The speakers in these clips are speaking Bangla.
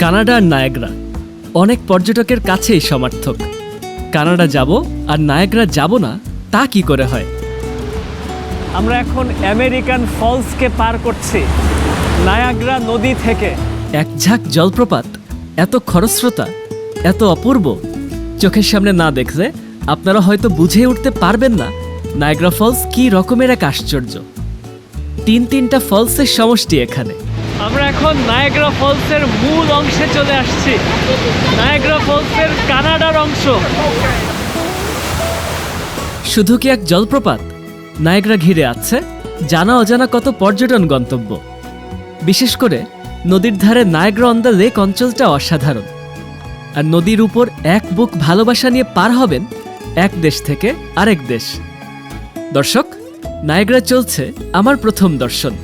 কানাডা আর নায়াগ্রা অনেক পর্যটকের কাছেই সমার্থক। কানাডা যাব আর নায়াগ্রা যাব না, তা কি করে হয়? আমরা এখন আমেরিকান ফলসকে পার করছি নায়াগ্রা নদী থেকে। এক ঝাঁক জলপ্রপাত এত খরস্রোতা, এত অপূর্ব, চোখের সামনে না দেখলে আপনারা হয়তো বুঝে উঠতে পারবেন না নায়াগ্রা ফলস কি রকমের এক আশ্চর্য। তিনটা ফলসের সমষ্টি এখানে। আমরা এখন নায়াগ্রা ফলসের মূল অংশে চলে আসছি, নায়াগ্রা ফলসের কানাডার অংশ। শুধু কি এক জলপ্রপাত? নায়াগ্রা ঘিরে আছে জানা অজানা কত পর্যটন গন্তব্য। বিশেষ করে নদীর ধারে নায়াগ্রা অন দ্য লেক অঞ্চলটা অসাধারণ। আর নদীর উপর এক বুক ভালোবাসা নিয়ে পার হবেন এক দেশ থেকে আরেক দেশ। দর্শক, নায়াগ্রা চলছে আমার প্রথম দর্শন।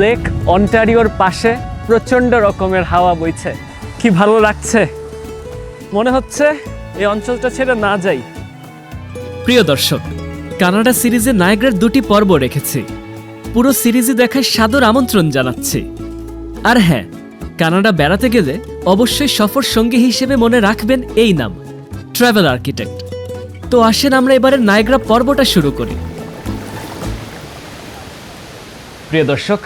লেক অন্টারিওর পাশে প্রচণ্ড রকমের হাওয়া বইছে, কি ভালো লাগছে। মনে হচ্ছে এই অঞ্চলটা ছেড়ে না যাই। প্রিয় দর্শক, কানাডা সিরিজে নায়াগ্রার 2টি পর্ব রেখেছি। পুরো সিরিজে দেখার সাদর আমন্ত্রণ জানাচ্ছি। আর হ্যাঁ, কানাডা বেড়াতে গেলে অবশ্যই সফর সঙ্গী হিসেবে মনে রাখবেন এই নাম, ট্রাভেল আর্কিটেক্ট। তো আসেন আমরা এবারে নায়াগ্রা পর্বটা শুরু করি। প্রিয় দর্শক,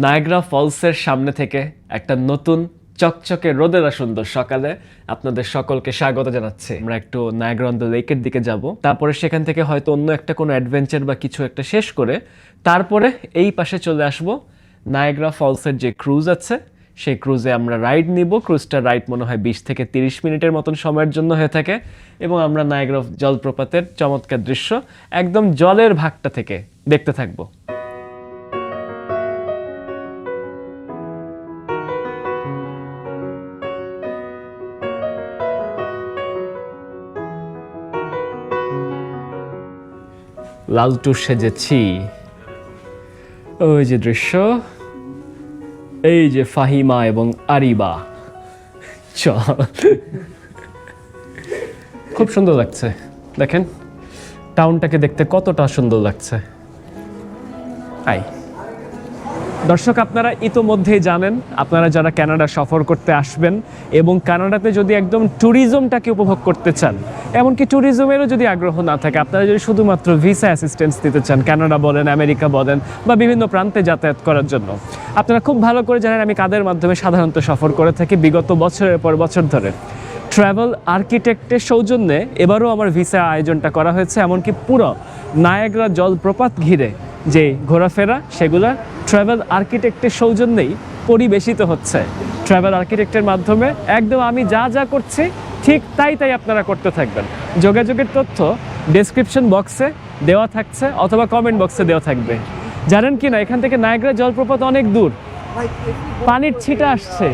নায়াগ্রা ফলসের সামনে থেকে একটা নতুন চকচকে রোদেলা সুন্দর সকালে আপনাদের সকলকে স্বাগত জানাচ্ছি। আমরা একটু নায়াগ্রা অন দ্য লেকের দিকে যাব, তারপরে সেখান থেকে হয়তো অন্য একটা কোনো অ্যাডভেঞ্চার বা কিছু একটা শেষ করে তারপরে এই পাশে চলে আসব। নায়াগ্রা ফলসের যে ক্রুজ আছে সেই ক্রুজে আমরা রাইড নিব। ক্রুজটার রাইড মনে হয় 20 থেকে 30 মিনিটের মতন সময়ের জন্য হয়ে থাকে, এবং আমরা নায়াগ্রা জলপ্রপাতের চমৎকার দৃশ্য একদম জলের ভাগটা থেকে দেখতে থাকবো। লালটু সেজেছি, ওই যে দৃশ্য, এই যে ফাহিমা এবং আরিবা। চল, খুব সুন্দর লাগছে। দেখেন টাউনটাকে দেখতে কতটা সুন্দর লাগছে। আই দর্শক, আপনারা ইতোমধ্যেই জানেন, আপনারা যারা কানাডা সফর করতে আসবেন এবং কানাডাতে যদি একদম ট্যুরিজমটাকে উপভোগ করতে চান, এমনকি ট্যুরিজমেরও যদি আগ্রহ না থাকে, আপনারা যদি শুধুমাত্র ভিসা অ্যাসিস্ট্যান্স দিতে চান কানাডা বলেন, আমেরিকা বলেন বা বিভিন্ন প্রান্তে যাতায়াত করার জন্য, আপনারা খুব ভালো করে জানেন আমি কাদের মাধ্যমে সাধারণত সফর করে থাকি বিগত বছরের পর বছর ধরে। ট্রাভেল আর্কিটেক্টের সৌজন্যে এবারও আমার ভিসা আয়োজনটা করা হয়েছে, এমনকি পুরো নায়াগ্রা জলপ্রপাত ঘিরে যে ঘোরাফেরা সেগুলো ট্রাভেল আর্কিটেক্টের সৌজন্যেই পরিবেশিত হচ্ছে। ট্রাভেল আর্কিটেক্টের মাধ্যমে একদম আমি যা যা করছি ঠিক তাই আপনারা করতে থাকবেন। যোগাযোগের তথ্য ডেসক্রিপশন বক্সে দেওয়া থাকছে অথবা কমেন্ট বক্সে দেওয়া থাকবে। জানেন কি না, এখান থেকে নায়াগ্রা জলপ্রপাত অনেক দূর, পানির ছিটা আসছে,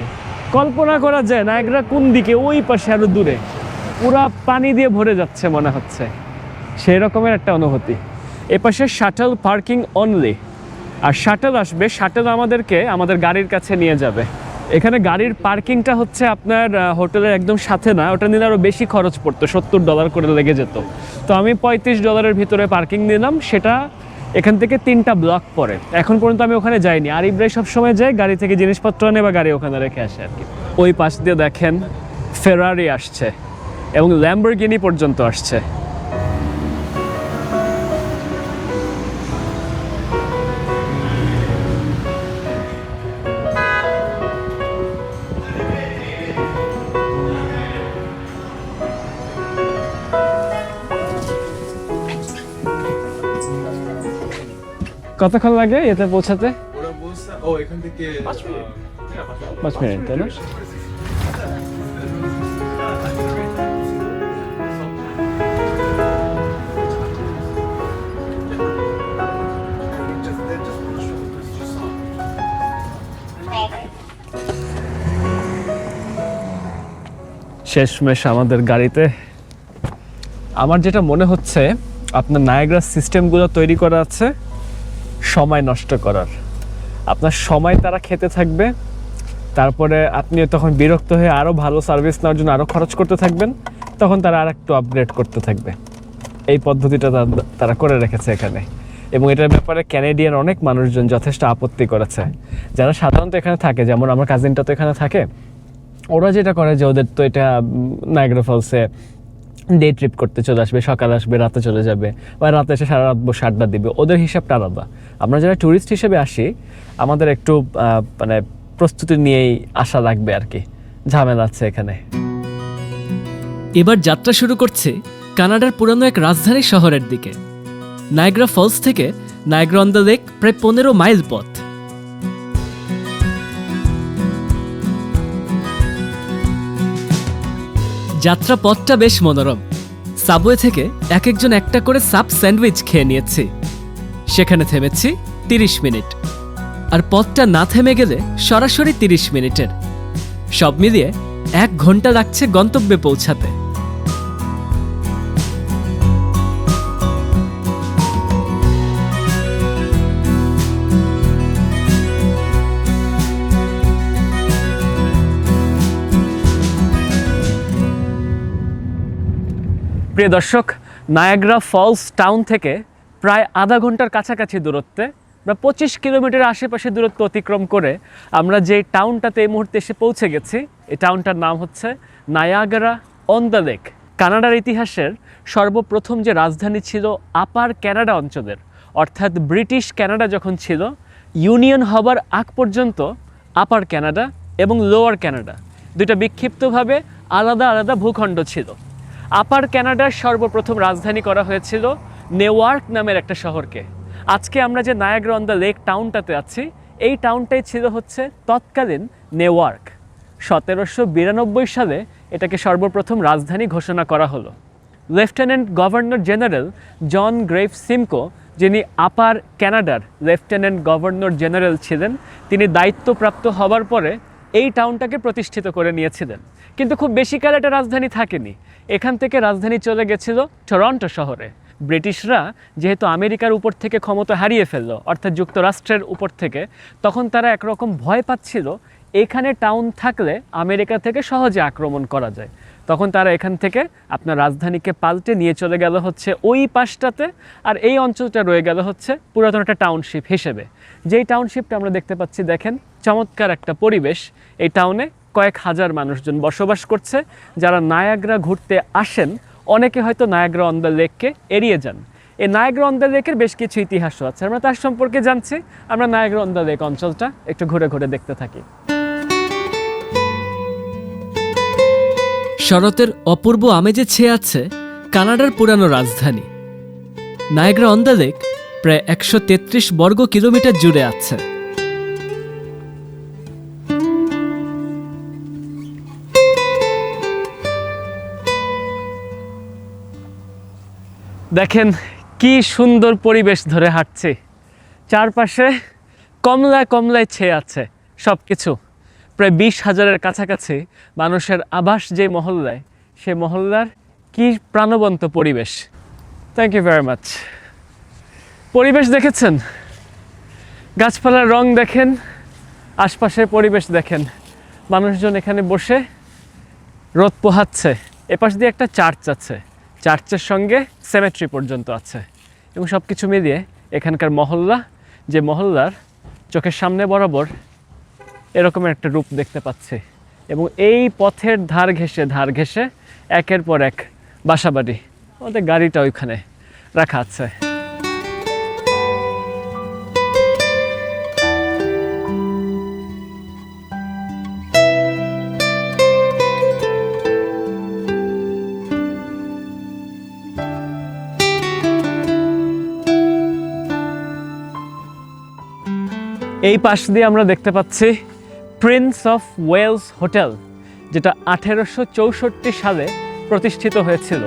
কল্পনা করা যায় নায়াগ্রা কোন দিকে, ওই পাশে আরো দূরে পুরা পানি দিয়ে ভরে যাচ্ছে মনে হচ্ছে, সেই রকমের একটা অনুভূতি। এপাশে শাটল পার্কিং অনলি, আর শাটল আসবে, শাটল আমাদেরকে আমাদের গাড়ির কাছে নিয়ে যাবে। এখানে গাড়ির পার্কিংটা হচ্ছে আপনার হোটেলের একদম সাথে না, ওটা নিলে আরও বেশি খরচ পড়তো, $70 করে লেগে যেত। তো আমি $35 ভিতরে পার্কিং নিলাম, সেটা এখান থেকে 3টা ব্লক পরে। এখন পর্যন্ত আমি ওখানে যাইনি, আর ইব্রাহিম সবসময় যায় গাড়ি থেকে জিনিসপত্র আনে বা গাড়ি ওখানে রেখে আসে আর কি। ওই পাশ দিয়ে দেখেন ফেরারি আসছে এবং ল্যাম্বরগিনি পর্যন্ত আসছে। কতক্ষণ লাগে এতে পৌঁছাতে? এখান থেকে 5 মিনিট, তাই না? শেষমেশ আমাদের গাড়িতে। আমার যেটা মনে হচ্ছে, আপনার নায়াগ্রা সিস্টেমগুলো তৈরি করা আছে সময় নষ্ট করার। আপনার সময় তারা খেতে থাকবে, তারপরে আপনি তখন বিরক্ত হয়ে আরও ভালো সার্ভিস নেওয়ার জন্য আরও খরচ করতে থাকবেন, তখন তারা আর একটু আপগ্রেড করতে থাকবে। এই পদ্ধতিটা তারা করে রেখেছে এখানে। এবং এটার ব্যাপারে ক্যানাডিয়ান অনেক মানুষজন যথেষ্ট আপত্তি করেছে, যারা সাধারণত এখানে থাকে, যেমন আমার কাজিনটা তো এখানে থাকে, ওরা যেটা করে যে ওদের তো এটা নায়াগ্রা ফলসে ডে ট্রিপ করতে চলে আসবে, সকালে আসবে, রাতে চলে যাবে, বা রাতে এসে সারা রাত বসে আড্ডা দিবে, ওদের হিসাবটা আলাদা। আমরা যারা ট্যুরিস্ট হিসেবে আসি আমাদের একটু মানে প্রস্তুতি নিয়েই আসা লাগবে আর কি, ঝামেলা আছে এখানে। এবার যাত্রা শুরু করছে কানাডার পুরানো এক রাজধানী শহরের দিকে। নায়াগ্রা ফলস থেকে নায়াগ্রা অন দ্য লেক প্রায় 15 মাইল পথ। যাত্রা পথটা বেশ মনোরম। সাবওয়ে থেকে এক একজন একটা করে সাব স্যান্ডউইচ খেয়ে নিয়েছি। সেখানে থেমেছি 30 মিনিট, আর পথটা না থেমে গেলে সরাসরি 30 মিনিটের। সব মিলিয়ে 1 ঘন্টা লাগছে গন্তব্যে পৌঁছাতে। প্রিয় দর্শক, নায়াগ্রা ফলস টাউন থেকে প্রায় আধা ঘন্টার কাছাকাছি দূরত্বে, বা 25 কিলোমিটার আশেপাশে দূরত্ব অতিক্রম করে আমরা যে টাউনটাতে এই মুহূর্তে এসে পৌঁছে গেছি, এই টাউনটার নাম হচ্ছে নায়াগ্রা অন দ্য লেক। কানাডার ইতিহাসের সর্বপ্রথম যে রাজধানী ছিল আপার ক্যানাডা অঞ্চলের, অর্থাৎ ব্রিটিশ ক্যানাডা যখন ছিল, ইউনিয়ন হবার আগ পর্যন্ত আপার ক্যানাডা এবং লোয়ার ক্যানাডা দুইটা বিক্ষিপ্তভাবে আলাদা আলাদা ভূখণ্ড ছিল। আপার ক্যানাডার সর্বপ্রথম রাজধানী করা হয়েছিল নেওয়ার্ক নামের একটা শহরকে। আজকে আমরা যে নায়াগ্রা অন দ্য লেক টাউনটাতে আছি, এই টাউনটাই ছিল হচ্ছে তৎকালীন নেওয়ার্ক। 1792 সালে এটাকে সর্বপ্রথম রাজধানী ঘোষণা করা হলো। লেফটেন্যান্ট গভর্নর জেনারেল জন গ্রেভ সিমকো, যিনি আপার ক্যানাডার লেফটেন্যান্ট গভর্নর জেনারেল ছিলেন, তিনি দায়িত্বপ্রাপ্ত হবার পরে এই টাউনটাকে প্রতিষ্ঠিত করে নিয়েছিলেন। কিন্তু খুব বেশিকাল এটা রাজধানী থাকেনি। এখান থেকে রাজধানী চলে গেছিল টরন্টো শহরে। ব্রিটিশরা যেহেতু আমেরিকার উপর থেকে ক্ষমতা হারিয়ে ফেললো, অর্থাৎ যুক্তরাষ্ট্রের উপর থেকে, তখন তারা একরকম ভয় পাচ্ছিল এখানে টাউন থাকলে আমেরিকা থেকে সহজে আক্রমণ করা যায়। তখন তারা এখান থেকে আপনার রাজধানীকে পাল্টে নিয়ে চলে গেল হচ্ছে ওই পাশটাতে, আর এই অঞ্চলটা রয়ে গেল হচ্ছে পুরাতন একটা টাউনশিপ হিসেবে। যেই টাউনশিপটা আমরা দেখতে পাচ্ছি, দেখেন চমৎকার একটা পরিবেশ। এই টাউনে কয়েক হাজার মানুষজন বসবাস করছে, যারা নায়াগ্রা ঘুরতে আসেন। অনেকে হয়তো নায়াগ্রা অন দ্য লেককে এড়িয়ে যান। এই নায়াগ্রা অন দ্য লেকের বেশ কিছু ইতিহাসও আছে, আমরা তার সম্পর্কে জানছি। আমরা নায়াগ্রা অন দ্য লেক অঞ্চলটা একটু ঘুরে ঘুরে দেখতে থাকি। শরতের অপূর্ব আমেজে ছেয়ে আছে কানাডার পুরানো রাজধানী। নায়াগ্রা অন দ্য লেক প্রায় 133 বর্গ কিলোমিটার জুড়ে আছে। দেখেন কি সুন্দর পরিবেশ ধরে হাঁটছে, চারপাশে কমলা কমলায় ছেয়ে আছে সব কিছু। প্রায় 20,000-এর কাছাকাছি মানুষের আবাস যে মহল্লায়, সে মহল্লার কি প্রাণবন্ত পরিবেশ। Thank you very much. পরিবেশ দেখেছেন, গাছপালার রং দেখেন, আশপাশের পরিবেশ দেখেন। মানুষজন এখানে বসে রোদ পোহাচ্ছে। এপাশ দিয়ে একটা চার্চ আছে, চার্চের সঙ্গে সেমেট্রি পর্যন্ত আছে, এবং সব কিছু মিলিয়ে এখানকার মহল্লা, যে মহল্লার চোখের সামনে বরাবর এরকম একটা রূপ দেখতে পাচ্ছি। এবং এই পথের ধার ঘেঁষে একের পর এক বাসাবাড়ি। আমাদের গাড়িটা ওইখানে রাখা আছে। এই পাশ দিয়ে আমরা দেখতে পাচ্ছি প্রিন্স অফ ওয়েলস হোটেল, যেটা 1864 সালে প্রতিষ্ঠিত হয়েছিল।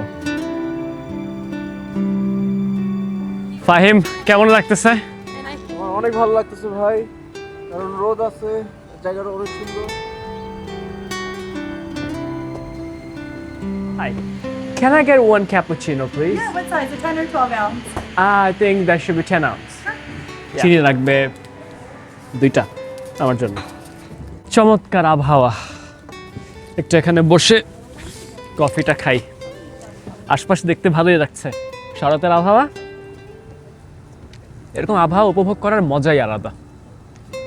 ফাহিম, কেমন লাগতেছে? আমার অনেক ভালো লাগতেছে ভাই, কারণ রোদ আছে, জায়গাটা অনেক সুন্দর। Hi. Can I get one cappuccino, please? Yeah, what size? A 10 or 12 ounce? I think that should be 10 ounce. চিনি লাগবে 2টা আমার জন্য। চমৎকার আবহাওয়া, একটু এখানে বসে কফিটা খাই। আশপাশ দেখতে ভালোই লাগছে, শরতের আবহাওয়া। এরকম আবহাওয়া উপভোগ করার মজাই আলাদা।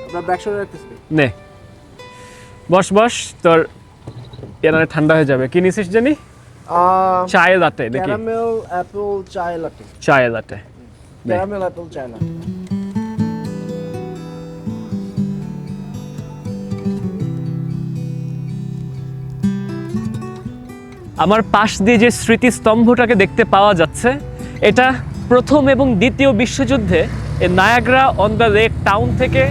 আপনার ব্যাগ সরে রাখতেছি। নে বস, তোর এনারে ঠান্ডা হয়ে যাবে। কি নিছিস জানি? চায়ে লাটে নাকি? ক্যারামেল অ্যাপেল চায় লাটে। চায়ে লাটে। ক্যারামেল অ্যাপেল চায় লাটে। আমার পাশ দিয়ে যে স্মৃতিস্তম্ভটাকে দেখতে পাওয়া যাচ্ছে, এটা প্রথম এবং দ্বিতীয় বিশ্বযুদ্ধে এই Niagara on the lake town থেকে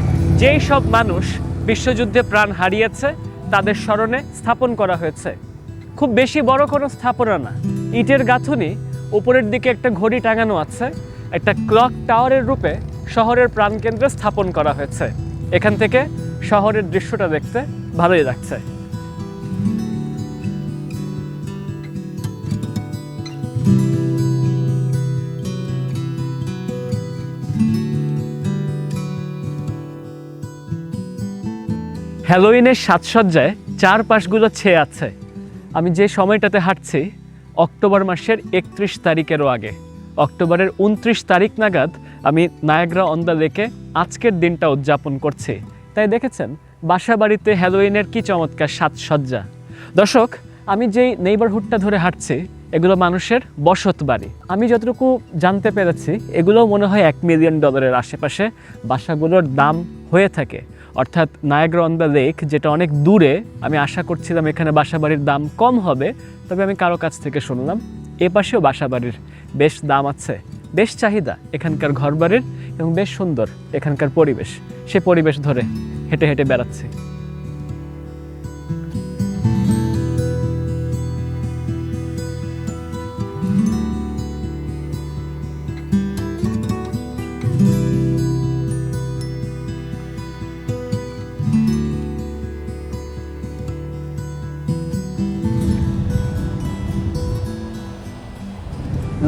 যেই সব মানুষ বিশ্বযুদ্ধে প্রাণ হারিয়েছে তাদের স্মরণে স্থাপন করা হয়েছে। খুব বেশি বড় কোনো স্থাপনা না, ইটের গাঁথুনি, উপরের দিকে একটা ঘড়ি টাঙানো আছে, একটা ক্লক টাওয়ারের রূপে শহরের প্রাণকেন্দ্রে স্থাপন করা হয়েছে। এখান থেকে শহরের দৃশ্যটা দেখতে ভালোই লাগছে। হ্যালোইনের সাজসজ্জায় চারপাশগুলো ছেয়ে আছে। আমি যে সময়টাতে হাঁটছি অক্টোবর মাসের 31 তারিখেরও আগে, অক্টোবরের 29 তারিখ নাগাদ আমি নায়াগ্রা অন দ্য লেকে আজকের দিনটা উদযাপন করছি। তাই দেখেছেন বাসা বাড়িতে হ্যালোইনের কি চমৎকার সাজসজ্জা। দর্শক, আমি যেই নেইবারহুডটা ধরে হাঁটছি এগুলো মানুষের বসত বাড়ি। আমি যতটুকু জানতে পেরেছি এগুলো মনে হয় $1 মিলিয়ন আশেপাশে বাসাগুলোর দাম হয়ে থাকে। অর্থাৎ নায়াগ্রা অন দ্য লেক যেটা অনেক দূরে, আমি আশা করছিলাম এখানে বাসাবাড়ির দাম কম হবে, তবে আমি কারো কাছ থেকে শুনলাম এ পাশেও বাসাবাড়ির বেশ দাম আছে, বেশ চাহিদা এখানকার ঘরবাড়ির এবং বেশ সুন্দর এখানকার পরিবেশ। সে পরিবেশ ধরে হেঁটে হেঁটে বেড়াচ্ছি।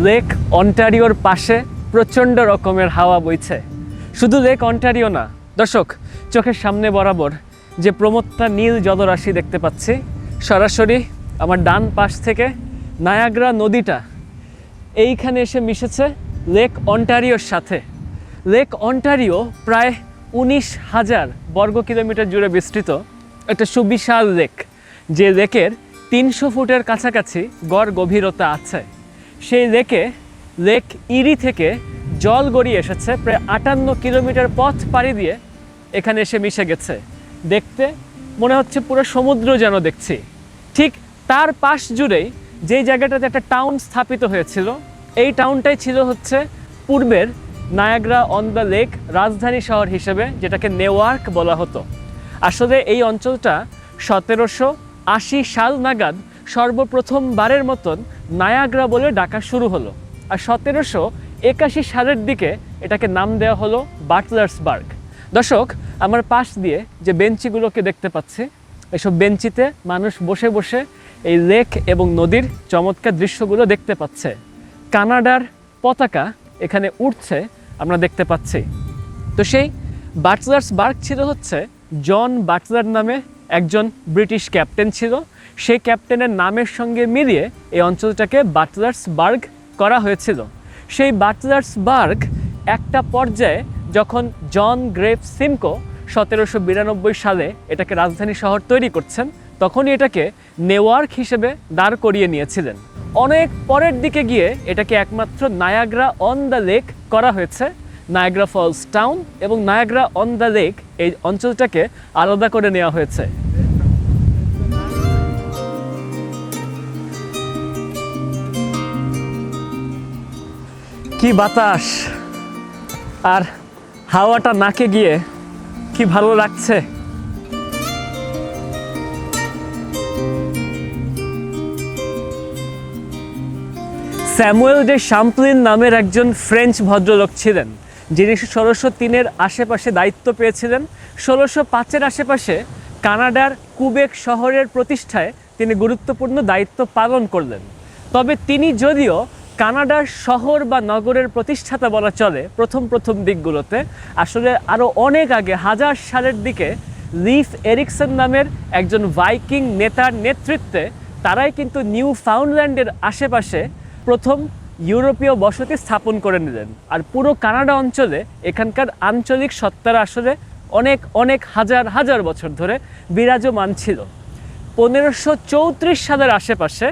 লেক অন্টারিওর পাশে প্রচণ্ড রকমের হাওয়া বইছে। শুধু লেক অন্টারিও না দর্শক, চোখের সামনে বরাবর যে প্রমত্তা নীল জলরাশি দেখতে পাচ্ছি, সরাসরি আমার ডান পাশ থেকে নায়াগ্রা নদীটা এইখানে এসে মিশেছে লেক অন্টারিওর সাথে। লেক অন্টারিও প্রায় 19,000 বর্গ কিলোমিটার জুড়ে বিস্তৃত একটা সুবিশাল লেক, যে লেকের 300 ফুটের কাছাকাছি গড় গভীরতা আছে। সেই লেক ইরি থেকে জল গড়িয়ে এসেছে প্রায় 58 কিলোমিটার পথ পাড়ি দিয়ে এখানে এসে মিশে গেছে। দেখতে মনে হচ্ছে পুরো সমুদ্র যেন দেখছি। ঠিক তার পাশ জুড়েই যেই জায়গাটাতে একটা টাউন স্থাপিত হয়েছিল, এই টাউনটাই ছিল হচ্ছে পূর্বের নায়াগ্রা অন দ্য লেক রাজধানী শহর হিসেবে, যেটাকে নেওয়ার্ক বলা হতো। আসলে এই অঞ্চলটা 1780 সাল নাগাদ সর্বপ্রথমবারের মতন নায়াগ্রা বলে ডাকা শুরু হলো, আর 1781 সালের দিকে এটাকে নাম দেওয়া হলো বাটলার্সবার্গ। দর্শক, আমার পাশ দিয়ে যে বেঞ্চিগুলোকে দেখতে পাচ্ছি, এসব বেঞ্চিতে মানুষ বসে বসে এই লেক এবং নদীর চমৎকার দৃশ্যগুলো দেখতে পাচ্ছে। কানাডার পতাকা এখানে উঠছে আমরা দেখতে পাচ্ছি। তো সেই বাটলার্সবার্গ ছিল হচ্ছে জন বাটলার নামে একজন ব্রিটিশ ক্যাপ্টেন ছিল। সেই ক্যাপ্টেনের নামের সঙ্গে মিলিয়ে এই অঞ্চলটাকে বাটলার্সবার্গ করা হয়েছিল। সেই বাটলার্সবার্গ একটা পর্যায়ে যখন জন গ্রেভ সিমকো 1792 সালে এটাকে রাজধানী শহর তৈরি করছেন, তখনই এটাকে নেওয়ার্ক হিসেবে দাঁড় করিয়ে নিয়েছিলেন। অনেক পরের দিকে গিয়ে এটাকে একমাত্র নায়াগ্রা অন দ্য লেক করা হয়েছে। নায়াগ্রা ফলস টাউন এবং নায়াগ্রা অন দ্য লেক এই অঞ্চলটাকে আলাদা করে নেওয়া হয়েছে। কি বাতাস আর হাওয়াটা নাকে গিয়ে কি ভালো লাগছে। স্যামুয়েল ডে শাম্পলিন নামের একজন ফ্রেঞ্চ ভদ্রলোক ছিলেন, যিনি 1603-এর আশেপাশে দায়িত্ব পেয়েছিলেন। 1605-এর আশেপাশে কানাডার কুবেক শহরের প্রতিষ্ঠায় তিনি গুরুত্বপূর্ণ দায়িত্ব পালন করলেন। তবে তিনি যদিও কানাডার শহর বা নগরের প্রতিষ্ঠাতা বলা চলে প্রথম দিকগুলোতে, আসলে আরও অনেক আগে 1000 সালের দিকে লিফ এরিকসন নামের একজন ভাইকিং নেতার নেতৃত্বে তারাই কিন্তু নিউ ফাউন্ডল্যান্ডের আশেপাশে প্রথম ইউরোপীয় বসতি স্থাপন করে নিলেন। আর পুরো কানাডা অঞ্চলে এখানকার আঞ্চলিক সত্তারা আসলে অনেক হাজার বছর ধরে বিরাজমান ছিল। 1534 সালের আশেপাশে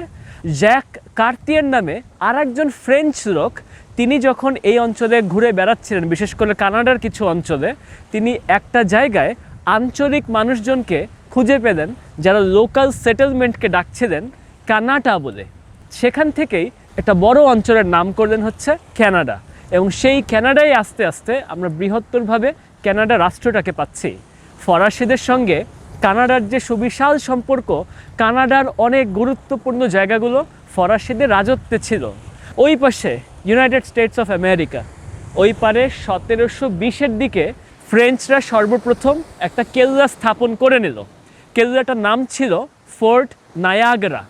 জ্যাক কার্তিয়ার নামে আর একজন ফ্রেঞ্চ লোক, তিনি যখন এই অঞ্চলে ঘুরে বেড়াচ্ছিলেন, বিশেষ করে কানাডার কিছু অঞ্চলে, তিনি একটা জায়গায় আঞ্চলিক মানুষজনকে খুঁজে পেলেন যারা লোকাল সেটেলমেন্টকে ডাকছিলেন কানাডা বলে। সেখান থেকেই একটা বড় অঞ্চলের নাম করলেন হচ্ছে কানাডা, এবং সেই কানাডায় আস্তে আস্তে আমরা বৃহত্তরভাবে কানাডা রাষ্ট্রটাকে পাচ্ছি। ফরাসিদের সঙ্গে কানাডার যে সুবিশাল সম্পর্ক, কানাডার অনেক গুরুত্বপূর্ণ জায়গাগুলো ফরাসিদের রাজত্বে ছিল। ওই পাশে ইউনাইটেড স্টেটস অফ আমেরিকা, ওই পারে 1720-এর দিকে ফ্রেঞ্চরা সর্বপ্রথম একটা কেল্লা স্থাপন করে নিল। কেল্লাটার নাম ছিল ফোর্ট নায়াগ্রা।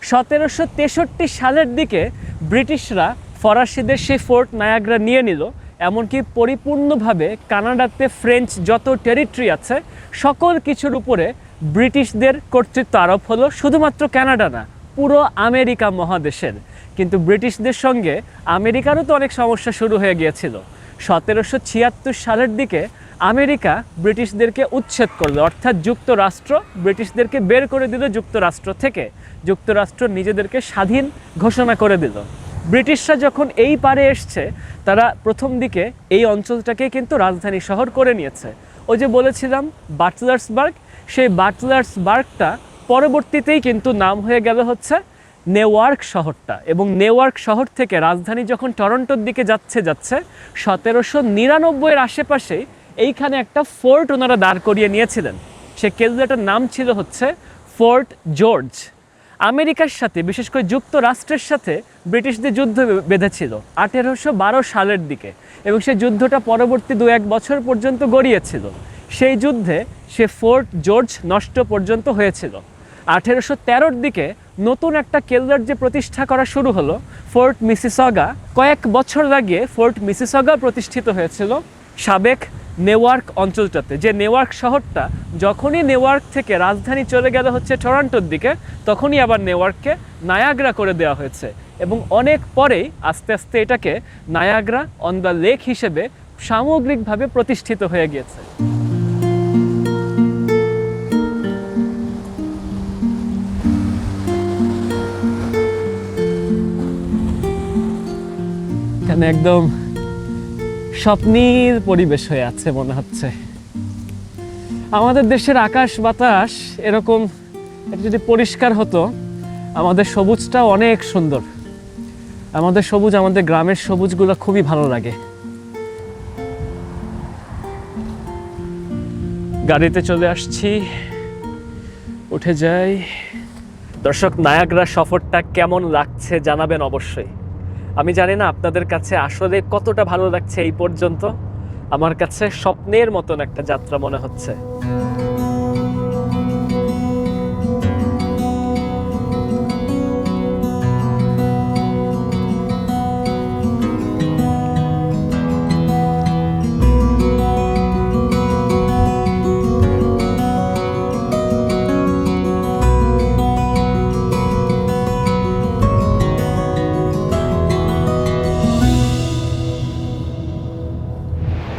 1763 সালের দিকে ব্রিটিশরা ফরাসিদের সেই ফোর্ট নায়াগ্রা নিয়ে নিল। এমনকি পরিপূর্ণভাবে কানাডাতে ফ্রেঞ্চ যত টেরিটরি আছে সকল কিছুর উপরে ব্রিটিশদের কর্তৃত্ব আরোপ হলো। শুধুমাত্র কানাডা না, পুরো আমেরিকা মহাদেশের। কিন্তু ব্রিটিশদের সঙ্গে আমেরিকারও তো অনেক সমস্যা শুরু হয়ে গিয়েছিল। 1776 সালের দিকে আমেরিকা ব্রিটিশদেরকে উচ্ছেদ করলো, অর্থাৎ যুক্তরাষ্ট্র ব্রিটিশদেরকে বের করে দিল যুক্তরাষ্ট্র থেকে। যুক্তরাষ্ট্র নিজেদেরকে স্বাধীন ঘোষণা করে দিল। ব্রিটিশরা যখন এই পারে এসছে, তারা প্রথম দিকে এই অঞ্চলটাকে কিন্তু রাজধানী শহর করে নিয়েছে। ওই যে বলেছিলাম বাটলার্সবার্গ, সেই বাটলার্সবার্গটা পরবর্তীতেই কিন্তু নাম হয়ে গেল হচ্ছে নেওয়ার্ক শহরটা। এবং নেওয়ার্ক শহর থেকে রাজধানী যখন টরন্টোর দিকে যাচ্ছে 1799-এর আশেপাশে এইখানে একটা ফোর্ট ওনারা দাঁড় করিয়ে নিয়েছিলেন। সে কেল্লাটার নাম ছিল হচ্ছে ফোর্ট জর্জ। আমেরিকার সাথে, বিশেষ করে যুক্তরাষ্ট্রের সাথে ব্রিটিশদের যুদ্ধ বেঁধেছিল 1812 সালের দিকে, এবং সেই যুদ্ধটা পরবর্তী 2-1 বছর পর্যন্ত গড়িয়েছিল। সেই যুদ্ধে সে ফোর্ট জর্জ নষ্ট পর্যন্ত হয়েছিল। 1813-র দিকে নতুন একটা কেল্লার যে প্রতিষ্ঠা করা শুরু হলো, ফোর্ট মিসিসগা। কয়েক বছর লাগিয়ে ফোর্ট মিসিসগা প্রতিষ্ঠিত হয়েছিল সাবেক নেওয়ার্ক অঞ্চলটাতে। যে নেওয়ার্ক শহরটা যখনই নেওয়ার্ক থেকে রাজধানী চলে গেল হচ্ছে টরন্টোর দিকে, তখনই আবার নেওয়ার্ককে নায়াগ্রা করে দেওয়া হয়েছে। এবং অনেক পরেই আস্তে আস্তে এটাকে নায়াগ্রা অন দ্য লেক হিসেবে সামগ্রিকভাবে প্রতিষ্ঠিত হয়ে গিয়েছে। এখানে একদম স্বপ্নীল পরিবেশ হয়ে আছে মনে হচ্ছে। আমাদের দেশের আকাশ বাতাস এরকম যদি পরিষ্কার হতো, আমাদের সবুজটা অনেক সুন্দর। আমাদের সবুজ, আমাদের গ্রামের সবুজগুলো খুবই ভালো লাগে। গাড়িতে চলে আসছি, উঠে যাই। দর্শক, নায়াগ্রা সফরটা কেমন লাগছে জানাবেন অবশ্যই। আমি জানি না আপনাদের কাছে আসলে কতটা ভালো লাগছে এই পর্যন্ত। আমার কাছে স্বপ্নের মতন একটা যাত্রা মনে হচ্ছে।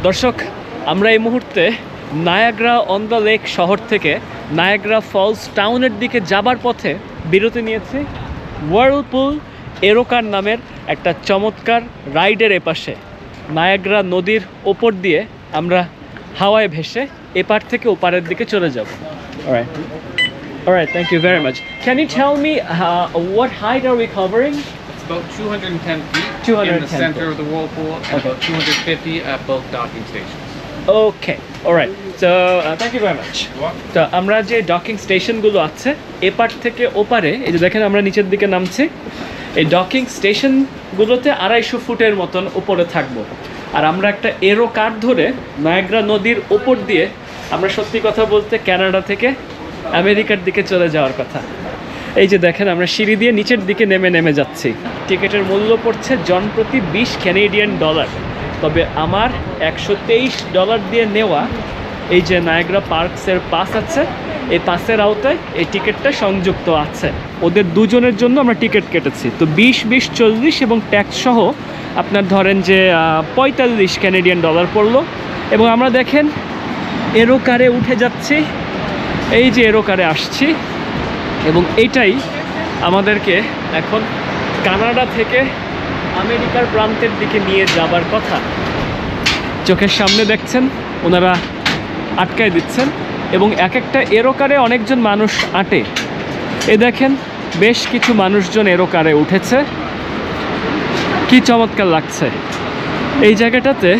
দর্শক, আমরা এই মুহূর্তে নায়াগ্রা অন দ্য লেক শহর থেকে নায়াগ্রা ফলস টাউনের দিকে যাবার পথে বিরতি নিয়েছি ওয়ার্লপুল এরোকার নামের একটা চমৎকার রাইডের এপাশে। নায়াগ্রা নদীর ওপর দিয়ে আমরা হাওয়ায় ভেসে এপার থেকে ওপারের দিকে চলে যাব। Alright, thank you very much. Can you tell me what height are we covering? About 210 feet 210 in the center feet. of the whirlpool, and Okay. about 250 at both docking stations. Okay, alright. So, thank you very much. তো আমরা যে ডকিং স্টেশনগুলো আছে এপার থেকে ওপারে, এই যে দেখেন আমরা নিচের দিকে নামছি, এই ডকিং স্টেশনগুলোতে 250 ফুটের মতন উপরে থাকবো। আর আমরা একটা এরো কার ধরে নায়াগ্রা নদীর ওপর দিয়ে আমরা সত্যি কথা বলতে কানাডা থেকে আমেরিকার দিকে চলে যাওয়ার কথা। এই যে দেখেন আমরা সিঁড়ি দিয়ে নিচের দিকে নেমে যাচ্ছি। টিকিটের মূল্য পড়ছে জনপ্রতি 20 ক্যানাডিয়ান ডলার। তবে আমার $123 দিয়ে নেওয়া এই যে নায়াগ্রা পার্কসের পাস আছে, এই পাসের আওতায় এই টিকিটটা সংযুক্ত আছে। ওদের দুজনের জন্য আমরা টিকিট কেটেছি। তো 20, 40 এবং ট্যাক্স সহ আপনার ধরেন যে 45 ক্যানাডিয়ান ডলার পড়লো। এবং আমরা দেখেন এরো কারে উঠে যাচ্ছি, এই যে এরো কারে আসছি। এবং এইটাই আমাদেরকে এখন কানাডা থেকে আমেরিকার প্রান্তের দিকে নিয়ে যাবার কথা। চোখের সামনে দেখছেন ওনারা আটকায় দিচ্ছেন এবং এক একটা এরোকারে অনেকজন মানুষ আটে। এ দেখেন বেশ কিছু মানুষজন এরোকারে উঠেছে, কি চমৎকার লাগছে। এই জায়গাটাতে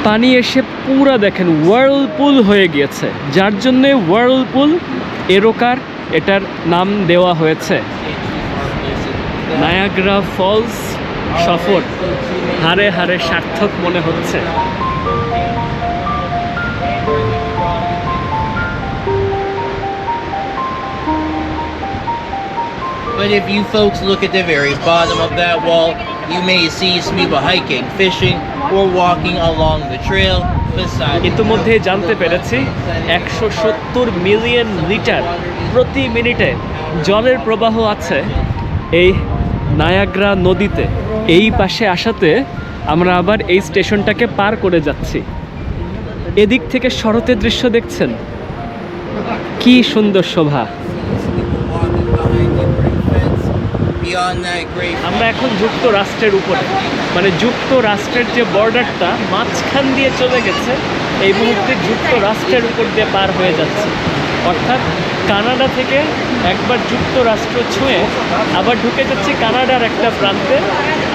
পানি এসে পুরা দেখেন ওয়ার্লপুল হয়ে গিয়েছে, যার জন্যে ওয়ার্লপুল এরোকার এটার নাম দেওয়া হয়েছে। নায়াগ্রা ফলস সফর হারে হারে সার্থক মনে হচ্ছে। But if you folks look at the very bottom of that wall, you may see some people hiking, fishing, or walking along the trail beside. ইতিমধ্যে জানতে পেরেছি 170 মিলিয়ন লিটার প্রতি মিনিটে জলের প্রবাহ আছে এই নায়াগ্রা নদীতে। এই পাশে আসাতে আমরা আবার এই স্টেশনটাকে পার করে যাচ্ছি। এদিক থেকে শরতের দৃশ্য দেখছেন, কি সুন্দর শোভা। Beyond that great আমরা এখন যুক্তরাষ্ট্রের উপরে, মানে যুক্তরাষ্ট্রের যে বর্ডারটা মাঝখান দিয়ে চলে গেছে, এই মুহূর্তে যুক্তরাষ্ট্রের উপর দিয়ে পার হয়ে যাচ্ছে। অর্থাৎ কানাডা থেকে একবার যুক্তরাষ্ট্র ছুঁয়ে আবার ঢুকে যাচ্ছি কানাডার একটা প্রান্তে,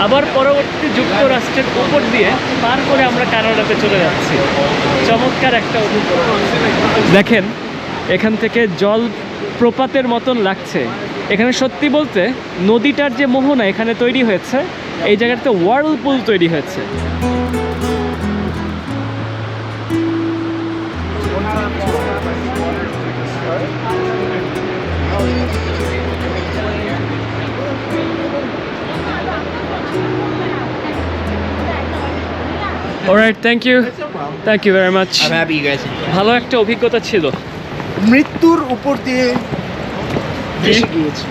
আবার পরবর্তী যুক্তরাষ্ট্রের উপর দিয়ে পার করে আমরা কানাডাতে চলে যাচ্ছি। চমৎকার একটা অভিজ্ঞতা। দেখেন এখান থেকে জল প্রপাতের মতন লাগছে। এখানে সত্যি বলতে নদীটার যে মোহনা এখানে তৈরি হয়েছে, এই জায়গাটাতে ওয়ার্লপুল তৈরি হয়েছে। Alright, thank you very much. I'm happy you guys enjoyed. ভালো একটা অভিজ্ঞতা ছিল। মৃত্যুর উপর দিয়ে ভেসে গিয়েছি।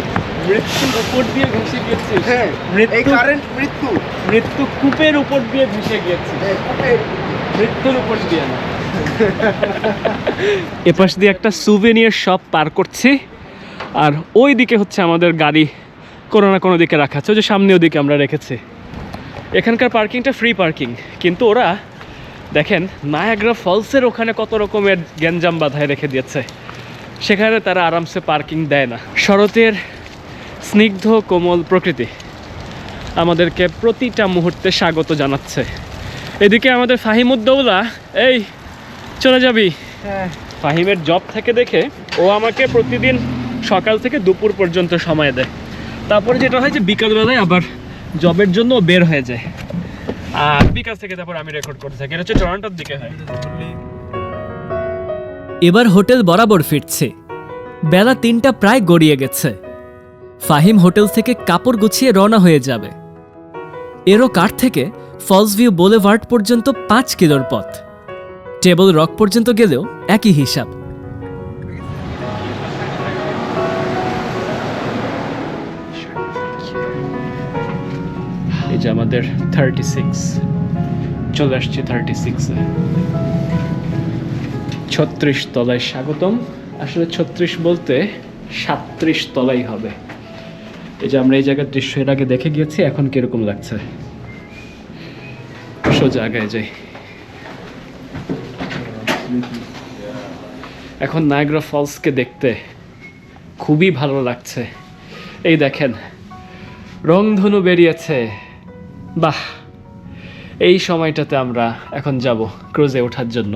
মৃত্যুর উপর দিয়ে ভেসে গিয়েছে। হ্যাঁ, এই মৃত্যু কারেন্ট মৃত্যু। মৃত্যু কূপের উপর দিয়ে ভেসে গিয়েছে, মৃত্যুর উপর দিয়ে না। এপাশ দিয়ে একটা সুভেনিয়ার শপ পার করছি, আর ওই দিকে হচ্ছে আমাদের গাড়ি কোনো না কোনো দিকে রাখা আছে। ওই যে সামনে ওদিকে আমরা রেখেছি। এখানকার পার্কিংটা ফ্রি পার্কিং, কিন্তু ওরা দেখেন নায়াগ্রা ফলসের ওখানে কত রকমের গ্যাঞ্জাম বাধায় রেখে দিয়েছে, সেখানে তারা আরামসে পার্কিং দেয় না। শরতের স্নিগ্ধ কোমল প্রকৃতি আমাদেরকে প্রতিটা মুহূর্তে স্বাগত জানাচ্ছে। এদিকে আমাদের ফাহিমউদ্দৌলা, এই চলে যাবি? ফাহিমের জব থেকে দেখে ও আমাকে প্রতিদিন সকাল থেকে দুপুর পর্যন্ত সময় দেয়। তারপরে যেটা হয় যে বিকালবেলায় আবার জবের জন্য ও বের হয়ে যায়, আর বিকাল থেকে তারপর আমি রেকর্ড করতে থাকি। এটা হচ্ছে টরন্টোর দিকে হয়। এবার হোটেল বরাবর ফিরছে। বেলা 3টা প্রায় গড়িয়ে গেছে। ফাহিম হোটেল থেকে কাপড় গুছিয়ে রওনা হয়ে যাবে। এরো কার থেকে ফলস ভিউ বোলেভার্ড পর্যন্ত 5 কিলোর পথ। টেবল রক পর্যন্ত গেলেও একই হিসাব। এই যে আমাদের 36 চলে আসছে 36-এ। 36 তলায় স্বাগতম। আসলে 36 বলতে 37 তলাই হবে। এই যে আমরা এই জায়গার দৃশ্য এর আগে দেখে গিয়েছি, এখন কিরকম লাগছে। সোজা আগায় যাই। এখন নায়াগ্রা ফলসকে দেখতে খুবই ভালো লাগছে। এই দেখেন রংধনু বেরিয়েছে। বাহ, এই সময়টাতে আমরা এখন যাব ক্রুজে ওঠার জন্য।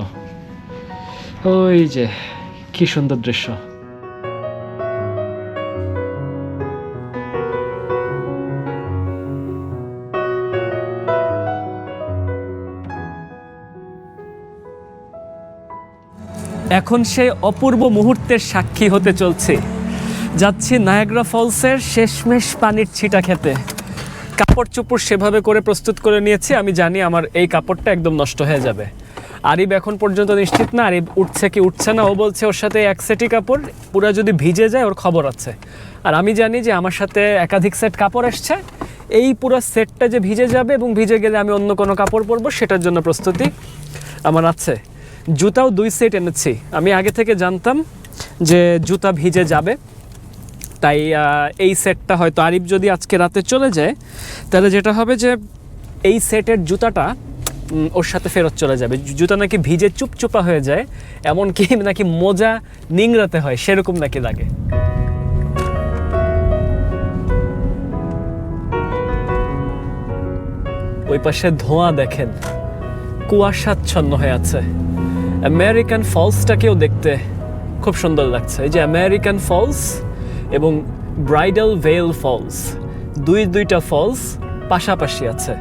ওই যে কি সুন্দর দৃশ্য। এখন সেই অপূর্ব মুহূর্তের সাক্ষী হতে চলছে। যাচ্ছি নায়াগ্রা ফলসের শেষমেশ পানির ছিটা খেতে। কাপড় চোপড় সেভাবে করে প্রস্তুত করে নিয়েছি, আমি জানি আমার এই কাপড়টা একদম নষ্ট হয়ে যাবে। আরিব এখন পর্যন্ত নিশ্চিত না আরিব উঠছে কি উঠছে না। ও বলছে ওর সাথে এক সেটই কাপড়, পুরা যদি ভিজে যায় ওর খবর আছে। আর আমি জানি যে আমার সাথে একাধিক সেট কাপড় আসছে, এই পুরো সেটটা যে ভিজে যাবে এবং ভিজে গেলে আমি অন্য কোনো কাপড় পরবো, সেটার জন্য প্রস্তুতি আমার আছে। জুতাও 2 সেট এনেছি। আমি আগে থেকে জানতাম যে জুতা ভিজে যাবে, তাই এই সেটটা হয়তো আরিফ যদি আজকে রাতে চলে যায় তাহলে যেটা হবে যে এই সেটের জুতাটা ওর সাথে ফেরত চলে যাবে। জুতা নাকি ভিজে চুপচুপা হয়ে যায়, এমনকি নাকি মোজা নিংড়াতে হয়, সেরকম নাকি লাগে। ওই পাশে ধোঁয়া দেখেন, কুয়াশাচ্ছন্ন হয়ে আছে। আমেরিকান ফলসটাকেও দেখতে খুব সুন্দর লাগছে। এই যে আমেরিকান ফলস এবং ব্রাইডাল ভেল ফলস, দুইটা ফলস পাশাপাশি আছে।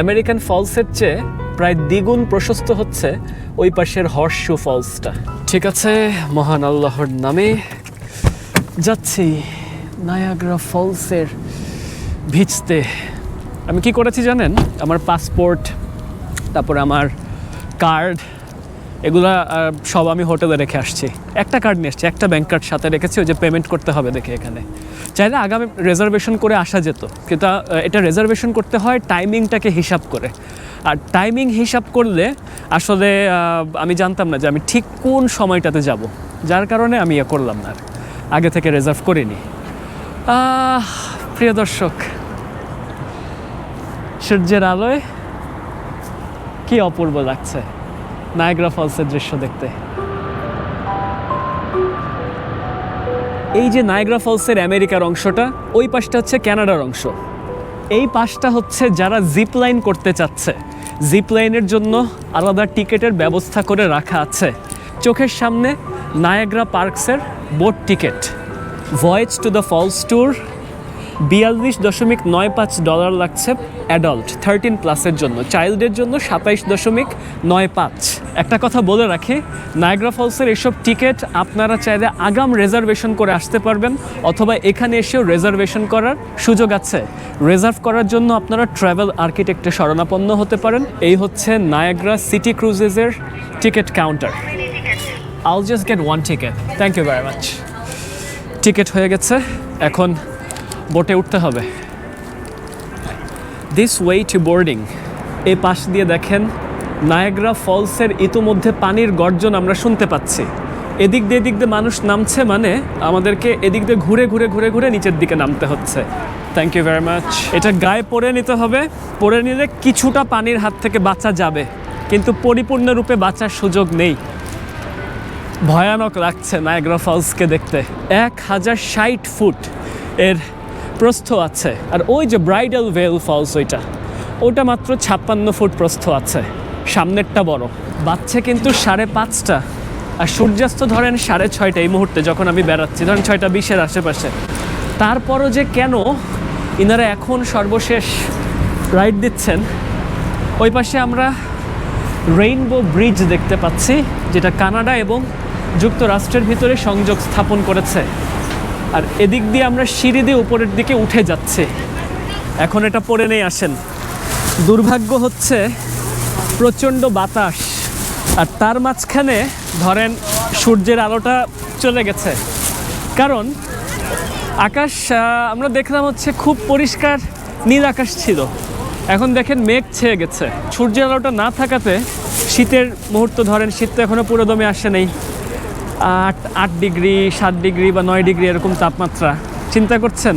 আমেরিকান ফলসের চেয়ে প্রায় দ্বিগুণ প্রশস্ত হচ্ছে ওই পাশের হর্সশু ফলসটা। ঠিক আছে, মহান আল্লাহর নামে যাচ্ছি নায়াগ্রা ফলসের ভিজতে। আমি কি করেছি জানেন? আমার পাসপোর্ট, তারপরে আমার কার্ড, এগুলা সব আমি হোটেলে রেখে আসছি। একটা কার্ড নিয়ে আসছি, একটা ব্যাংক কার্ড সাথে রেখেছি, ওই যে পেমেন্ট করতে হবে দেখে এখানে। চাইলে আগামী রিজার্ভেশন করে আসা যেত, কিন্তু এটা রিজার্ভেশন করতে হয় টাইমিংটাকে হিসাব করে। আর টাইমিং হিসাব করলে আসলে আমি জানতাম না যে আমি ঠিক কোন সময়টাতে যাব, যার কারণে আমি করলাম না, আগে থেকে রিজার্ভ করিনি। প্রিয় দর্শক, সূর্যের আলোয় কি অপূর্ব লাগছে নায়াগ্রা ফলসের দৃশ্য দেখতে। এই যে নায়াগ্রা ফলসের আমেরিকার অংশটা, ওই পাশটা হচ্ছে কানাডার অংশ। এই পাশটা হচ্ছে যারা জিপ লাইন করতে চাচ্ছে, জিপ লাইনের জন্য আলাদা টিকিটের ব্যবস্থা করে রাখা আছে। চোখের সামনে নায়াগ্রা পার্কসের boat ticket. Voyage to the falls tour $42.95 লাগছে অ্যাডাল্ট 13+ জন্য, চাইল্ডের জন্য 27.95। একটা কথা বলে রাখি, নায়াগ্রা ফলসের এসব টিকিট আপনারা চাইলে আগাম রিজার্ভেশন করে আসতে পারবেন, অথবা এখানে এসেও রিজার্ভেশন করার সুযোগ আছে। রিজার্ভ করার জন্য আপনারা ট্রাভেল আর্কিটেক্টে শরণাপন্ন হতে পারেন। এই হচ্ছে নায়াগ্রা সিটি ক্রুজেসের ticket counter. I'll just get one ticket. Thank you very much. Ticket হয়ে গেছে, এখন বোটে উঠতে হবে। This way to boarding. এই পাশ দিয়ে দেখেন নায়াগ্রা ফলসের ইতোমধ্যে পানির গর্জন আমরা শুনতে পাচ্ছি। এদিক দিয়ে মানুষ নামছে, মানে আমাদেরকে এদিক দিয়ে ঘুরে নিচের দিকে নামতে হচ্ছে। Thank you very much. এটা গায়ে পরে নিতে হবে, পরে নিলে কিছুটা পানির হাত থেকে বাঁচা যাবে, কিন্তু পরিপূর্ণরূপে বাঁচার সুযোগ নেই। ভয়ানক লাগছে নায়াগ্রা ফলসকে দেখতে। 1060 ফুট এর প্রস্থ আছে। আর ওই যে ব্রাইডাল ভেল ফলস, ওটা মাত্র 56 ফুট প্রস্থ আছে। সামনেরটা বড়, বাচ্চা কিন্তু 5:30, আর সূর্যাস্ত ধরেন 6:30 এই মুহূর্তে যখন আমি বেড়াচ্ছি, ধরেন 6:20-এর আশেপাশে। তারপরও যে কেন ইনারা এখন সর্বশেষ রাইড দিচ্ছেন। ওই পাশে আমরা রেইনবো ব্রিজ দেখতে পাচ্ছি, যেটা কানাডা এবং যুক্তরাষ্ট্রের ভিতরে সংযোগ স্থাপন করেছে। আর এদিক দিয়ে আমরা সিঁড়ি দিয়ে উপরের দিকে উঠে যাচ্ছি। এখন এটা পরে নেই, আসেন। দুর্ভাগ্য হচ্ছে প্রচণ্ড বাতাস, আর তার মাঝখানে ধরেন সূর্যের আলোটা চলে গেছে। কারণ আকাশ আমরা দেখলাম হচ্ছে খুব পরিষ্কার নীল আকাশ ছিল, এখন দেখেন মেঘ ছেয়ে গেছে। সূর্যের আলোটা না থাকাতে শীতের মুহূর্ত, ধরেন শীত তো এখনও পুরো দমে আসে নেই, 8 ডিগ্রি 7 ডিগ্রি বা 9 ডিগ্রি এরকম তাপমাত্রা। চিন্তা করছেন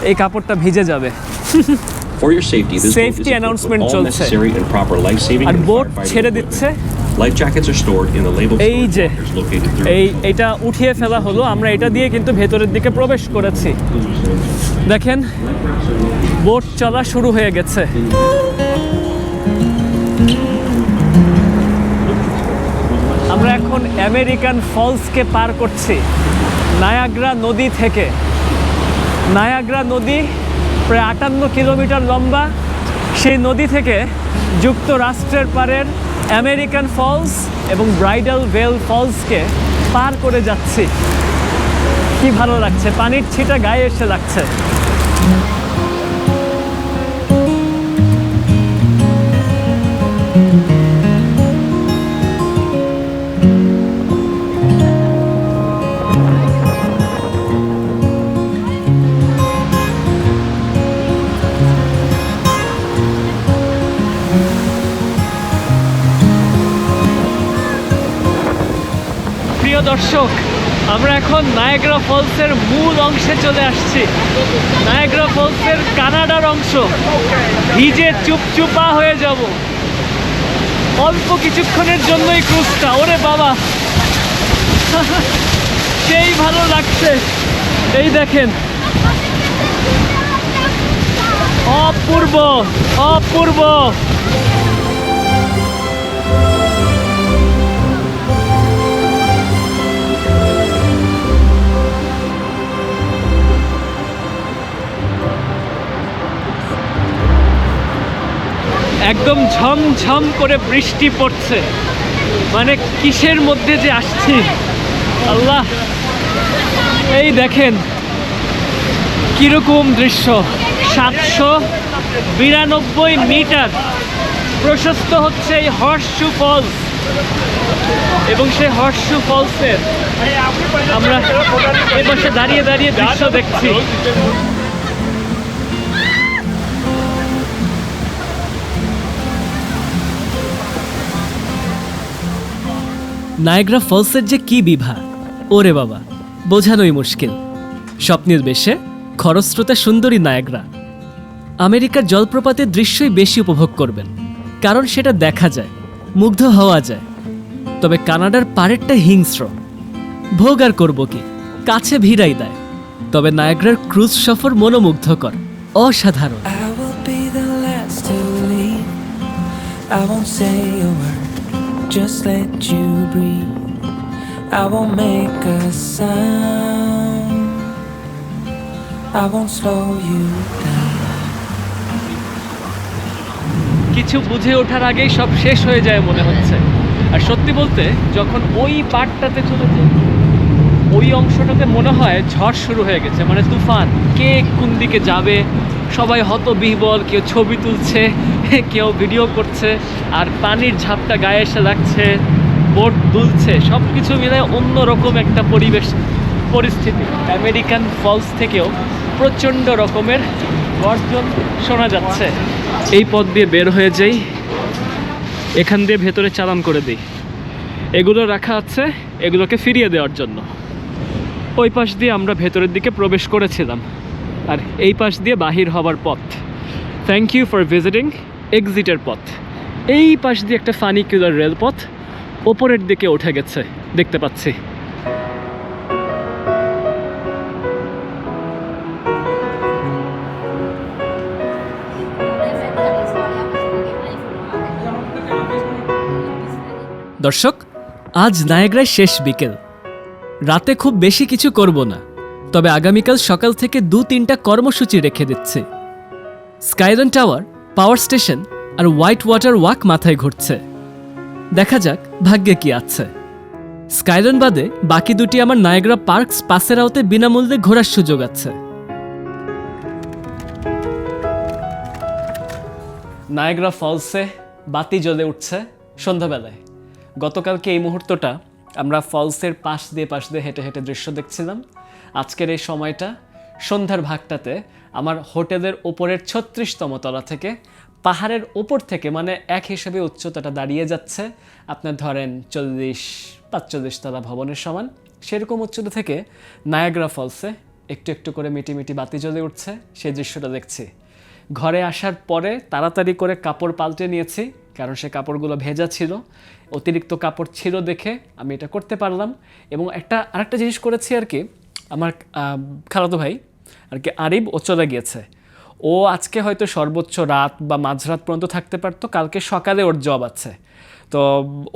এই কাপড়টা ভিজে যাবে। For your safety, this boat is Safety equipped announcement with all চলছে। necessary and proper life-saving আর and বোট firefighting ছেড়ে equipment. দিচ্ছে। Life jackets are stored in the labeled এই storage যে lockers located throughout. এটা উঠিয়ে ফেলা হলো, আমরা এটা দিয়ে কিন্তু ভেতরের দিকে প্রবেশ করেছি। দেখেন বোট চলা শুরু হয়ে গেছে। আমরা এখন আমেরিকান ফলসকে পার করছি নায়াগ্রা নদী থেকে। নায়াগ্রা নদী প্রায় 58 কিলোমিটার লম্বা। সেই নদী থেকে যুক্তরাষ্ট্রের পারের আমেরিকান ফলস এবং ব্রাইডাল ভেল ফলসকে পার করে যাচ্ছি। কি ভালো লাগছে, পানির ছিটা গায়ে এসে লাগছে। প্রিয় দর্শক, আমরা এখন নায়াগ্রা ফলসের মূল অংশে চলে আসছি। নায়াগ্রা ফলসের কানাডার অংশ। ভিজে চুপচুপা হয়ে যাব। অল্প কিছুক্ষণের জন্যই ক্রুজটা। ওরে বাবা, সেই ভালো লাগছে। এই দেখেন, অপূর্ব অপূর্ব। একদম ঝমঝম করে বৃষ্টি পড়ছে, মানে কিসের মধ্যে যে আসছি আল্লাহ। এই দেখেন কিরকম দৃশ্য। 792 মিটার প্রশস্ত হচ্ছে এই হর্সশু ফলস, এবং সেই হর্সশু ফলসের আমরা এই পাশে দাঁড়িয়ে দাঁড়িয়ে দৃশ্য দেখছি। নায়াগ্রা ফলসের যে কি বিভা, ওরে বাবা, বোঝানোই মুশকিল। স্বপ্নের বেশে খরস্রোতা সুন্দরী নায়াগ্রা। আমেরিকার জলপ্রপাতের দৃশ্যই বেশি উপভোগ করবেন, কারণ সেটা দেখা যায়, মুগ্ধ হওয়া যায়। তবে কানাডার পাড়েরটা হিংস্র। ভোগ আর করবো কি, কাছে ভিড়াই দেয়। তবে নায়াগ্রার ক্রুজ সফর মনোমুগ্ধকর, অসাধারণ। I will be the last to leave. I won't say a word, just let you breathe. I won't make a sound. I won't slow you down. কিছু বুঝে ওঠার আগেই সব শেষ হয়ে যায় মনে হচ্ছে। আর সত্যি বলতে, যখন ওই পার্টটাতে চলে যাই, ওই অংশটাতে মনে হয় ঝড় শুরু হয়ে গেছে, মানে তুফান। কে কোন দিকে যাবে, সবাই হতবিহ্বল, কেউ ছবি তুলছে, কেউ ভিডিও করছে, আর পানির ঝাপটা গায়ে এসে লাগছে, বোট দুলছে, সব কিছু মিলে অন্যরকম একটা পরিস্থিতি। আমেরিকান ফলস থেকেও প্রচণ্ড রকমের গর্জন শোনা যাচ্ছে। এই পথ দিয়ে বের হয়ে যাই, এখান দিয়ে ভেতরে চালান করে দিই। এগুলো রাখা আছে এগুলোকে ফিরিয়ে দেওয়ার জন্য। ওই পাশ দিয়ে আমরা ভেতরের দিকে প্রবেশ করেছিলাম, আর এই পাশ দিয়ে বাহির হবার পথ। থ্যাংক ইউ ফর ভিজিটিং এক্সিটের পথ। এই পাশ দিয়ে একটা ফানিকুলার রেলপথ ওপরের দিকে উঠে গেছে, দেখতে পাচ্ছি। দর্শক, আজ নায়াগ্রায় শেষ বিকেল। রাতে খুব বেশি কিছু করব না, তবে আগামীকাল সকাল থেকে 2-3টা কর্মসূচি রেখে দিচ্ছি। স্কাইলাইন টাওয়ার, পাওয়ার স্টেশন আর হোয়াইট ওয়াটার ওয়াক মাথায় ঘুরছে। দেখা যাক ভাগ্যে কি আছে। স্কাইলাইন বাদে বাকি দুটি আমার নায়াগ্রা পার্কস পাসের আওতায় বিনামূল্যে ঘোরার সুযোগ আছে। নায়াগ্রা ফলসে বাতি জ্বলে উঠছে সন্ধ্যাবেলায়। গতকালকে এই মুহূর্তটা আমরা ফলসের পাশ দিয়ে হেঁটে হেঁটে দৃশ্য দেখছিলাম। আজকের এই সময়টা সন্ধ্যার ভাগটাতে আমার হোটেলের ওপরের 36তম তলা থেকে পাহাড়ের ওপর থেকে, মানে এক হিসেবে উচ্চতাটা দাঁড়িয়ে যাচ্ছে আপনার ধরেন 40-45 তলা ভবনের সমান। সেরকম উচ্চতা থেকে নায়াগ্রা ফলসে একটু একটু করে মিটি মিটি বাতি জ্বলে উঠছে, সেই দৃশ্যটা দেখছি। ঘরে আসার পরে তাড়াতাড়ি করে কাপড় পাল্টে নিয়েছি, কারণ সে কাপড়গুলো ভেজা ছিল। অতিরিক্ত কাপড় ছিল দেখে আমি এটা করতে পারলাম। এবং আরেকটা জিনিস করেছি আর কি, আমার খালাতো ভাই আর কি আরিব, ও চলে গিয়েছে। ও আজকে হয়তো সর্বোচ্চ রাত বা মাঝরাত পর্যন্ত থাকতে পারতো, কালকে সকালে ওর জব আছে। তো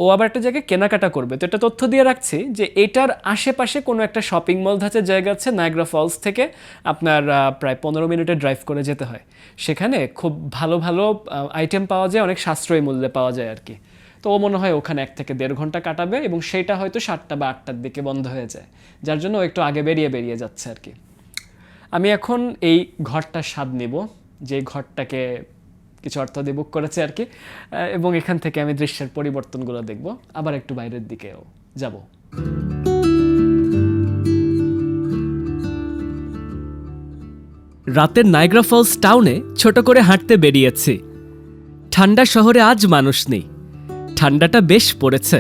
ও আবার একটা জায়গায় কেনাকাটা করবে। তো এটা তথ্য দিয়ে রাখছি যে এটার আশেপাশে কোনো একটা শপিং মল ধাঁচের জায়গা আছে নায়াগ্রা ফলস থেকে আপনার প্রায় 15 মিনিটের ড্রাইভ করে যেতে হয়। সেখানে খুব ভালো ভালো আইটেম পাওয়া যায়, অনেক সাশ্রয়ী মূল্যে পাওয়া যায় আর কি। তো ও মনে হয় ওখানে 1 থেকে 1.5 ঘন্টা কাটাবে, এবং সেটা হয়তো 7টা বা 8টার দিকে বন্ধ হয়ে যায়, যার জন্য ও একটু আগে বেরিয়ে যাচ্ছে আর কি। আমি এখন এই ঘরটার স্বাদ নেব, যে ঘরটাকে কিছু অর্থ দিয়ে বুক করেছে আর কি, এবং এখান থেকে আমি দৃশ্যের পরিবর্তনগুলো দেখব, আবার একটু বাইরের দিকেও যাব। রাতের নায়াগ্রা ফলস টাউনে ছোট করে হাঁটতে বেরিয়েছি। ঠান্ডা শহরে আজ মানুষ নেই, ঠান্ডাটা বেশ পড়েছে।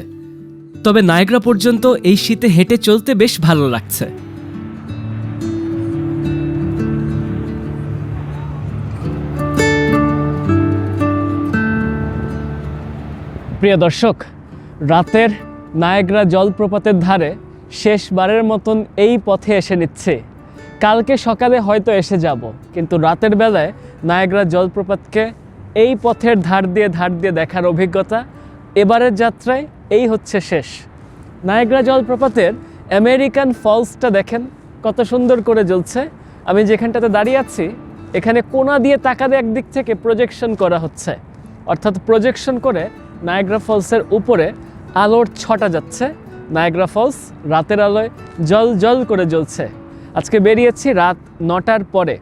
তবে নায়াগ্রা পর্যন্ত এই শীতে হেঁটে চলতে বেশ ভালো লাগছে। প্রিয় দর্শক, রাতের নায়াগ্রা জলপ্রপাতের ধারে শেষবারের মতন এই পথে এসে নিচ্ছে। কালকে সকালে হয়তো এসে যাব, কিন্তু রাতের বেলায় নায়াগ্রা জলপ্রপাতকে এই পথের ধার দিয়ে দেখার অভিজ্ঞতা এবারের যাত্রায় এই হচ্ছে শেষ। নায়াগ্রা জলপ্রপাতের আমেরিকান ফলসটা দেখেন কত সুন্দর করে জ্বলছে। আমি যেখানটাতে দাঁড়িয়ে আছি এখানে কোণা দিয়ে তাকালে একদিক থেকে প্রজেকশন করা হচ্ছে, অর্থাৎ প্রজেকশন করে নায়াগ্রা ফলসের উপরে আলোর ছটা যাচ্ছে। নায়াগ্রা ফলস রাতের আলোয় জল জল করে জ্বলছে। আজকে বেরিয়েছি রাত 9টার পরে।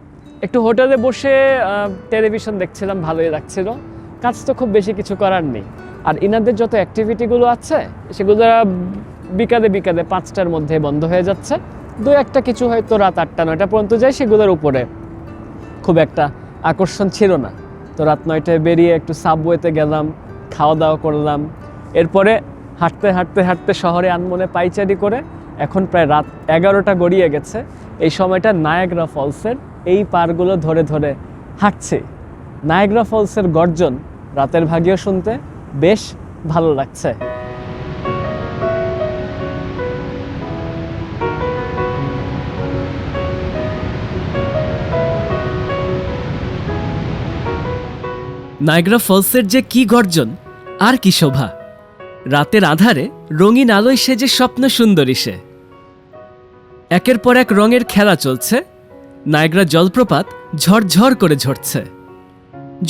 একটু হোটেলে বসে টেলিভিশন দেখছিলাম, ভালোই লাগছিল। কাজ তো খুব বেশি কিছু করার নেই। আর ইনাদের যত অ্যাক্টিভিটিগুলো আছে সেগুলো বিকালে 5টার মধ্যে বন্ধ হয়ে যাচ্ছে। দু একটা কিছু হয়তো রাত 8টা-9টা পর্যন্ত যায়, সেগুলোর উপরে খুব একটা আকর্ষণ ছিল না। তো রাত 9টায় বেরিয়ে একটু সাবওয়েতে গেলাম, খাওয়া দাওয়া করলাম। এরপরে হাঁটতে শহরে আনমনে পাইচারি করে এখন প্রায় রাত 11টা গড়িয়ে গেছে। এই সময়টা নায়াগ্রা ফলসের এই পারগুলো ধরে ধরে হাঁটছে। নায়াগ্রা ফলসের গর্জন রাতের ভাগেও শুনতে বেশ ভালো লাগছে। নায়াগ্রা ফলসের যে কি গর্জন আর কি শোভা! রাতের আধারে রঙিন আলোয় সেজে স্বপ্ন সুন্দরী সে। একের পর এক রঙের খেলা চলছে। নায়াগ্রা জলপ্রপাত ঝরঝর করে ঝরছে।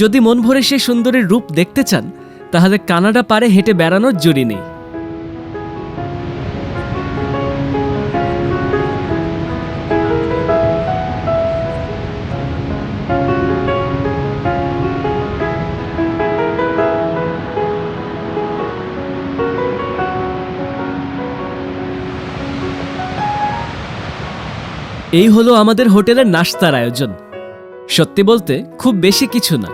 যদি মন ভরে সে সুন্দরীর রূপ দেখতে চান তাহলে কানাডা পারে হেঁটে বেড়ানোর জুড়ি নেই। এই হলো আমাদের হোটেলের নাশতার আয়োজন। সত্যি বলতে খুব বেশি কিছু না।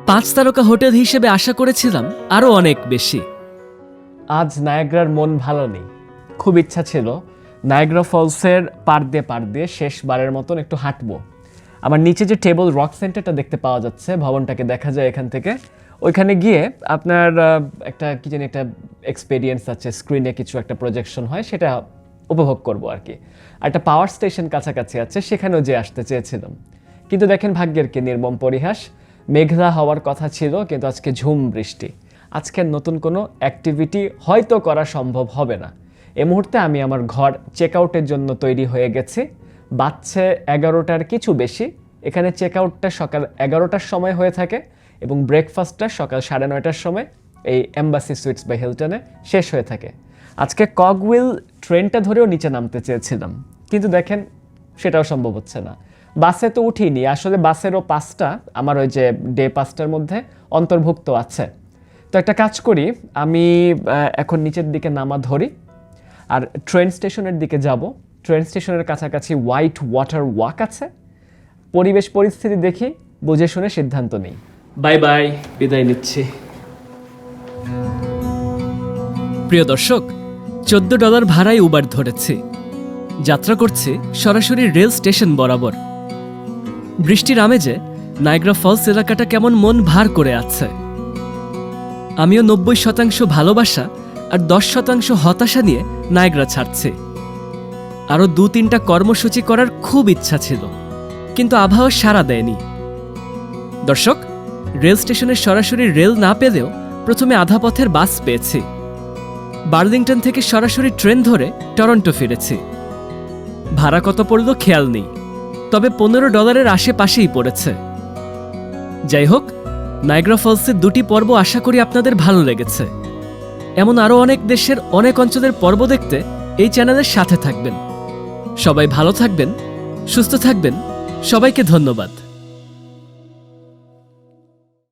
5 তারকা হোটেল হিসেবে আশা করেছিলাম আরো অনেক বেশি। আজ নায়াগ্রার মন ভালো নেই। খুব ইচ্ছা ছিল নায়াগ্রা ফলসের পার দিয়ে শেষবারের মতন একটু হাঁটবো। আমার নিচে যে টেবল রক সেন্টারটা দেখতে পাওয়া যাচ্ছে, ভবনটাকে দেখা যায় এখান থেকে, ওইখানে গিয়ে আপনার একটা কি জানি একটা এক্সপেরিয়েন্স আছে, স্ক্রিনে কিছু একটা প্রজেকশন হয়, সেটা উপভোগ করবো আর কি। আর একটা পাওয়ার স্টেশন কাছাকাছি আছে, সেখানেও যে আসতে চেয়েছিলাম, কিন্তু দেখেন ভাগ্যের কি নির্মম পরিহাস। মেঘলা হওয়ার কথা ছিল, কিন্তু আজকে ঝুম বৃষ্টি। আজকের নতুন কোনো অ্যাক্টিভিটি হয়তো করা সম্ভব হবে না। এই মুহূর্তে আমি আমার ঘর চেক আউটের জন্য তৈরি হয়ে গেছি। বাজছে 11টার কিছু বেশি। এখানে চেক আউটটা সকাল 11টার সময় হয়ে থাকে এবং ব্রেকফাস্টটা সকাল 9:30টার সময় এই এম্বাসি সুইটস বাই হিলটনে শেষ হয়ে থাকে। আজকে কগউইল ট্রেনটা ধরেও নিচে নামতে চেয়েছিলাম, কিন্তু দেখেন সেটাও সম্ভব হচ্ছে না। বাসে তো উঠিনি, আসলে বাসেরও পাসটা আমার ওই যে ডে পাসটার মধ্যে অন্তর্ভুক্ত আছে। তো একটা কাজ করি, আমি এখন নিচের দিকে নামা ধরি আর ট্রেন স্টেশনের দিকে যাব। ট্রেন স্টেশনের কাছাকাছি হোয়াইট ওয়াটার ওয়াক আছে। পরিবেশ পরিস্থিতি দেখি, বুঝে শুনে সিদ্ধান্ত নেই। বাই বাই, বিদায় নিচ্ছি। প্রিয় দর্শক, $14 ভাড়ায় উবার ধরেছি। যাত্রা করছি সরাসরি রেল স্টেশন বরাবর। বৃষ্টির আমেজে নায়াগ্রা ফলস এলাকাটা কেমন মন ভার করে আছে। আমিও 90% ভালোবাসা আর 10% হতাশা নিয়ে নায়াগ্রা ছাড়ছি। আরও 2-3টা কর্মসূচি করার খুব ইচ্ছা ছিল, কিন্তু আবহাওয়া সাড়া দেয়নি। দর্শক, রেল স্টেশনের সরাসরি রেল না পেলেও প্রথমে আধা পথের বাস পেয়েছি। বার্লিংটন থেকে সরাসরি ট্রেন ধরে টরন্টো ফিরেছি। ভাড়া কত পড়ল খেয়াল নেই, তবে $15 আশেপাশেই পড়েছে। যাই হোক, নায়াগ্রা ফলসের 2টি পর্ব আশা করি আপনাদের ভালো লেগেছে। এমন আরও অনেক দেশের অনেক অঞ্চলের পর্ব দেখতে এই চ্যানেলের সাথে থাকবেন। সবাই ভালো থাকবেন, সুস্থ থাকবেন। সবাইকে ধন্যবাদ।